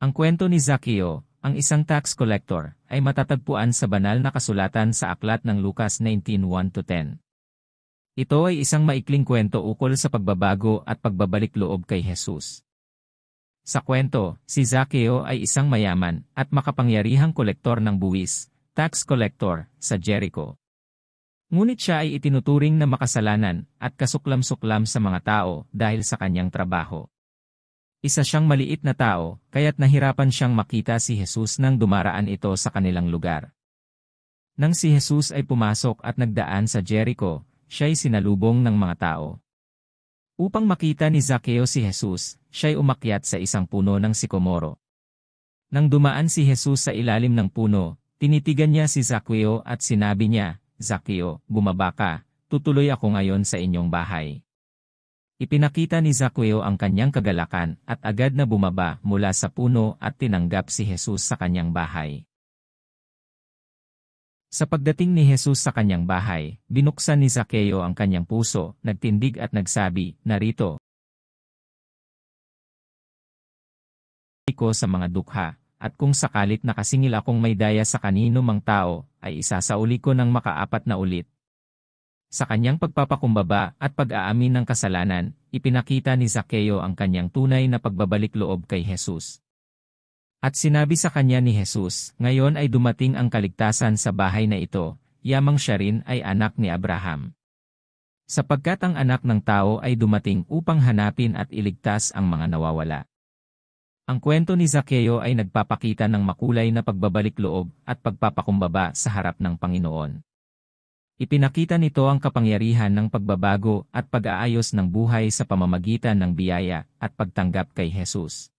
Ang kwento ni Zaccheo, ang isang tax collector, ay matatagpuan sa banal na kasulatan sa aklat ng Lucas 19:1-10. Ito ay isang maikling kwento ukol sa pagbabago at pagbabalik loob kay Jesus. Sa kwento, si Zaccheo ay isang mayaman at makapangyarihang kolektor ng buwis, tax collector, sa Jericho. Ngunit siya ay itinuturing na makasalanan at kasuklam-suklam sa mga tao dahil sa kanyang trabaho. Isa siyang maliit na tao, kaya't nahirapan siyang makita si Jesus nang dumaraan ito sa kanilang lugar. Nang si Jesus ay pumasok at nagdaan sa Jericho, siya'y sinalubong ng mga tao. Upang makita ni Zaccheo si Jesus, siya'y umakyat sa isang puno ng sikomoro. Nang dumaan si Jesus sa ilalim ng puno, tinitigan niya si Zaccheo at sinabi niya, "Zaccheo, bumaba ka, tutuloy ako ngayon sa inyong bahay." Ipinakita ni Zaccheo ang kanyang kagalakan at agad na bumaba mula sa puno at tinanggap si Jesus sa kanyang bahay. Sa pagdating ni Jesus sa kanyang bahay, binuksan ni Zaccheo ang kanyang puso, nagtindig at nagsabi, "Narito ko sa mga dukha, at kung sakalit nakasingil akong may daya sa kanino mang tao, ay isasauli ko ng makaapat na ulit." Sa kanyang pagpapakumbaba at pag-aamin ng kasalanan, ipinakita ni Zaccheo ang kanyang tunay na pagbabalik loob kay Jesus. At sinabi sa kanya ni Jesus, "Ngayon ay dumating ang kaligtasan sa bahay na ito, yamang siya rin ay anak ni Abraham. Sapagkat ang anak ng tao ay dumating upang hanapin at iligtas ang mga nawawala." Ang kwento ni Zaccheo ay nagpapakita ng makulay na pagbabalik loob at pagpapakumbaba sa harap ng Panginoon. Ipinakita nito ang kapangyarihan ng pagbabago at pag-aayos ng buhay sa pamamagitan ng biyaya at pagtanggap kay Jesus.